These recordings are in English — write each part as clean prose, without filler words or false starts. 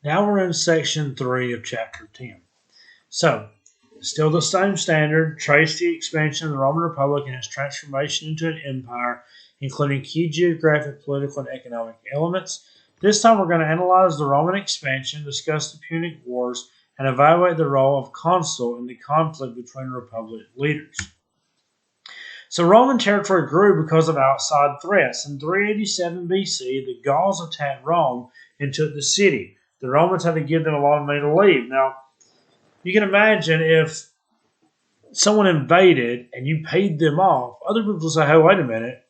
Now we're in section 3 of chapter 10. So, still the same standard, trace the expansion of the Roman Republic and its transformation into an empire, including key geographic, political, and economic elements. This time we're going to analyze the Roman expansion, discuss the Punic Wars, and evaluate the role of consul in the conflict between Republic leaders. So Roman territory grew because of outside threats. In 387 BC, the Gauls attacked Rome and took the city. The Romans had to give them a lot of money to leave. Now, you can imagine if someone invaded and you paid them off, other people will say, hey, wait a minute.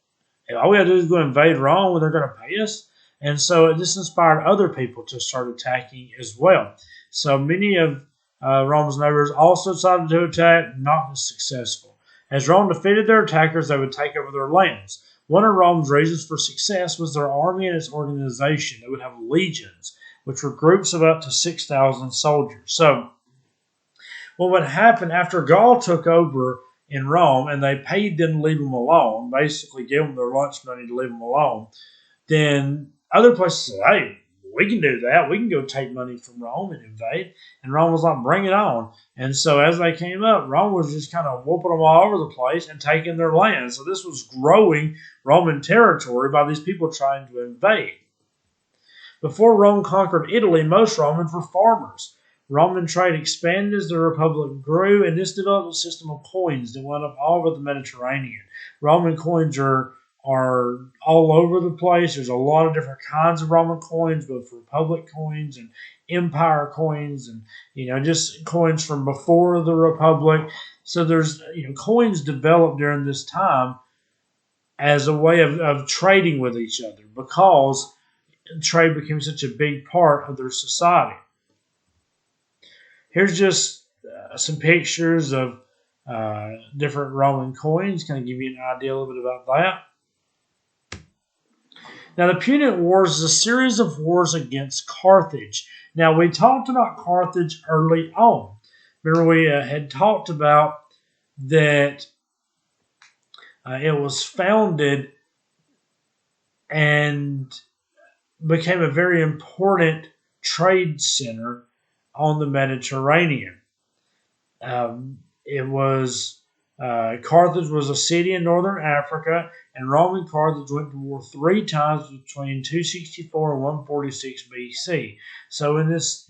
All we got to do is go invade Rome and they're going to pay us. And so this inspired other people to start attacking as well. So many of Rome's neighbors also decided to attack, not as successful. As Rome defeated their attackers, they would take over their lands. One of Rome's reasons for success was their army and its organization. They would have legions, which were groups of up to 6,000 soldiers. So what would happen after Gaul took over in Rome and they paid them to leave them alone, basically gave them their lunch money to leave them alone, then other places said, hey, we can do that. We can go take money from Rome and invade. And Rome was like, bring it on. And so as they came up, Rome was just kind of whooping them all over the place and taking their land. So this was growing Roman territory by these people trying to invade. Before Rome conquered Italy, most Romans were farmers. Roman trade expanded as the Republic grew, and this developed a system of coins that went up all over the Mediterranean. Roman coins are all over the place. There's a lot of different kinds of Roman coins, both Republic coins and Empire coins, and just coins from before the Republic. So there's coins developed during this time as a way of trading with each other because trade became such a big part of their society. Here's just some pictures of different Roman coins, kind of give you an idea a little bit about that. Now, the Punic Wars is a series of wars against Carthage. Now, we talked about Carthage early on. Remember, we had talked about that it was founded and became a very important trade center on the Mediterranean. Carthage was a city in northern Africa, and Rome and Carthage went to war 3 times between 264 and 146 BC. So in this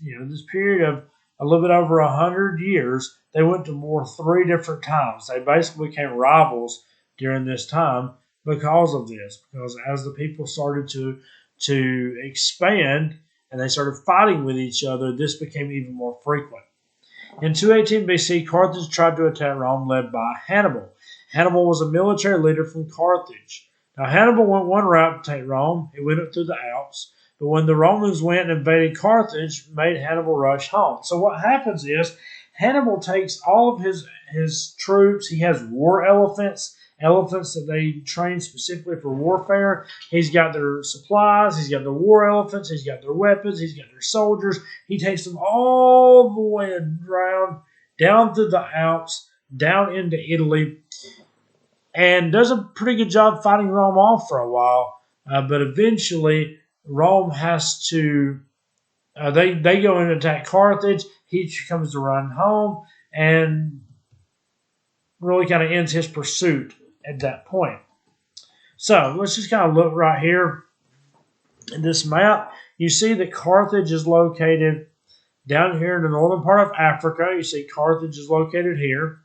period of a little bit over 100 years, they went to war 3 different times. They basically became rivals during this time because of this. Because as the people started to expand and they started fighting with each other, this became even more frequent. In 218 BC, Carthage tried to attack Rome, led by Hannibal. Hannibal was a military leader from Carthage. Now, Hannibal went one route to take Rome. He went up through the Alps. But when the Romans went and invaded Carthage, made Hannibal rush home. So what happens is Hannibal takes all of his troops. He has war elephants that they train specifically for warfare. He's got their supplies, he's got their war elephants, he's got their weapons, he's got their soldiers. He takes them all the way around, down through the Alps, down into Italy, and does a pretty good job fighting Rome off for a while. But eventually, Rome has to, they go in and attack Carthage. He comes to run home and really kind of ends his pursuit at that point. So let's just kind of look right here in this map. You see that Carthage is located down here in the northern part of Africa. You see Carthage is located here.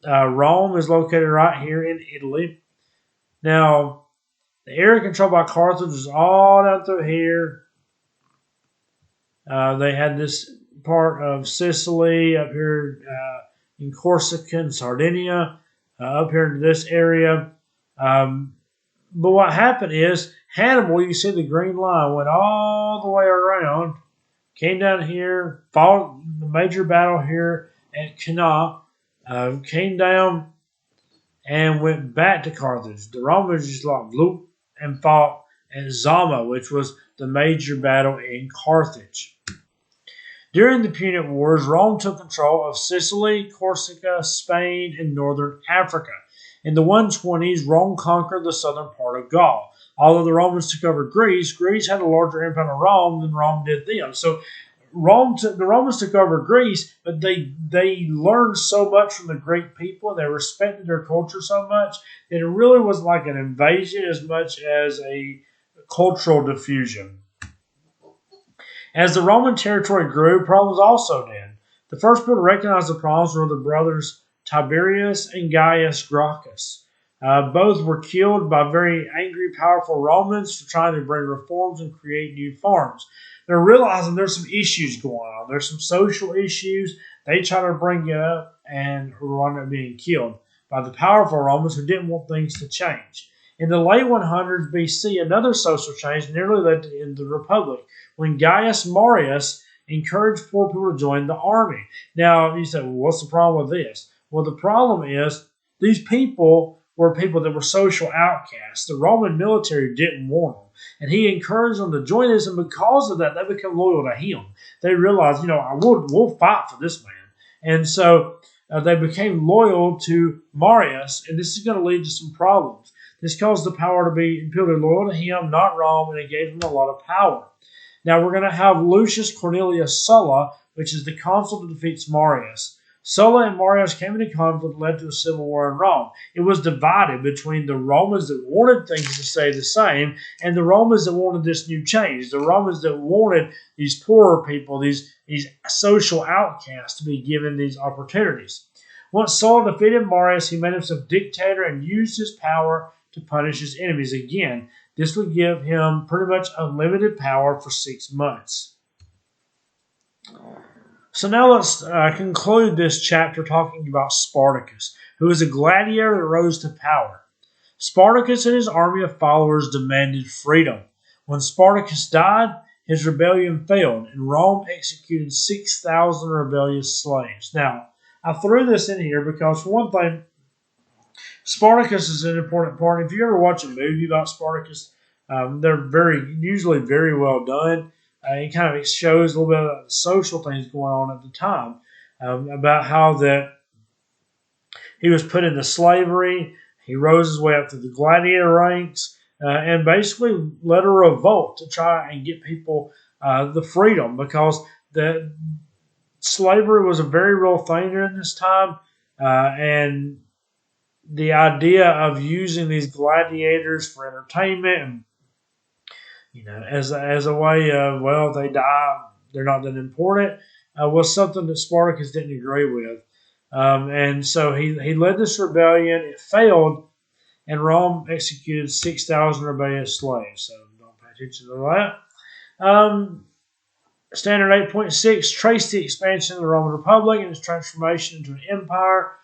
Rome is located right here in Italy. Now, the area controlled by Carthage is all down through here. They had this part of Sicily up here in Corsica and Sardinia. Up here into this area. But what happened is Hannibal, you see the green line, went all the way around, came down here, fought the major battle here at Cannae, came down and went back to Carthage. The Romans just blew and fought at Zama, which was the major battle in Carthage. During the Punic Wars, Rome took control of Sicily, Corsica, Spain, and northern Africa. In the 120s, Rome conquered the southern part of Gaul. Although the Romans took over Greece, Greece had a larger impact on Rome than Rome did them. So the Romans took over Greece, but they learned so much from the Greek people. They respected their culture so much that it really was like an invasion as much as a cultural diffusion. As the Roman territory grew, problems also did. The first people to recognize the problems were the brothers Tiberius and Gaius Gracchus. Both were killed by very angry, powerful Romans for trying to bring reforms and create new farms. They're realizing there's some issues going on. There's some social issues. They try to bring it up and wind up being killed by the powerful Romans who didn't want things to change. In the late 100s BC, another social change nearly led to the end of the Republic when Gaius Marius encouraged poor people to join the army. Now, you say, well, what's the problem with this? Well, the problem is these people were people that were social outcasts. The Roman military didn't want them. And he encouraged them to join this, and because of that, they become loyal to him. They realized, we'll fight for this man. And so they became loyal to Marius, and this is going to lead to some problems. This caused the power to be people to be loyal to him, not Rome, and it gave him a lot of power. Now we're going to have Lucius Cornelius Sulla, which is the consul that defeats Marius. Sulla and Marius came into conflict and led to a civil war in Rome. It was divided between the Romans that wanted things to stay the same and the Romans that wanted this new change. The Romans that wanted these poorer people, these social outcasts to be given these opportunities. Once Sulla defeated Marius, he made himself dictator and used his power to punish his enemies. Again, this would give him pretty much unlimited power for 6 months. So now let's conclude this chapter talking about Spartacus, who was a gladiator that rose to power. Spartacus and his army of followers demanded freedom. When Spartacus died, his rebellion failed, and Rome executed 6,000 rebellious slaves. Now, I threw this in here because, for one thing, Spartacus is an important part. If you ever watch a movie about Spartacus, they're usually very well done. It kind of shows a little bit of the social things going on at the time, about how that he was put into slavery. He rose his way up through the gladiator ranks and basically led a revolt to try and get people the freedom, because the slavery was a very real thing during this time, and the idea of using these gladiators for entertainment and as a way of, well, they die, they're not that important, was something that Spartacus didn't agree with. And so he led this rebellion. It failed, and Rome executed 6,000 rebellious slaves. So don't pay attention to that. Standard 8.6, trace the expansion of the Roman Republic and its transformation into an empire,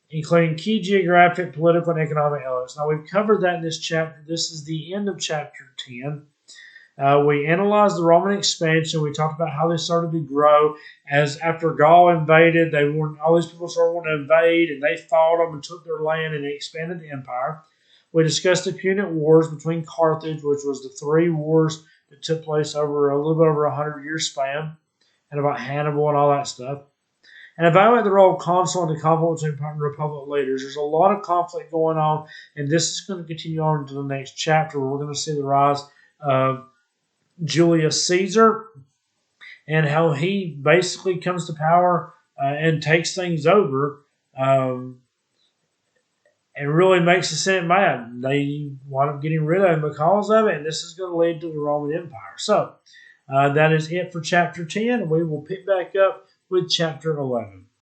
including key geographic, political, and economic elements. Now, we've covered that in this chapter. This is the end of chapter 10. We analyzed the Roman expansion. We talked about how they started to grow. As after Gaul invaded, all these people started wanting to invade, and they fought them and took their land, and they expanded the empire. We discussed the Punic Wars between Carthage, which was the 3 wars that took place over a little bit over 100-year span, and about Hannibal and all that stuff. And evaluate the role of consul and the conflict between Republic leaders. There's a lot of conflict going on, and this is going to continue on into the next chapter, where we're going to see the rise of Julius Caesar and how he basically comes to power and takes things over and really makes the Senate mad. They wind up getting rid of him because of it, and this is going to lead to the Roman Empire. So that is it for chapter 10, and we will pick back up with chapter 11.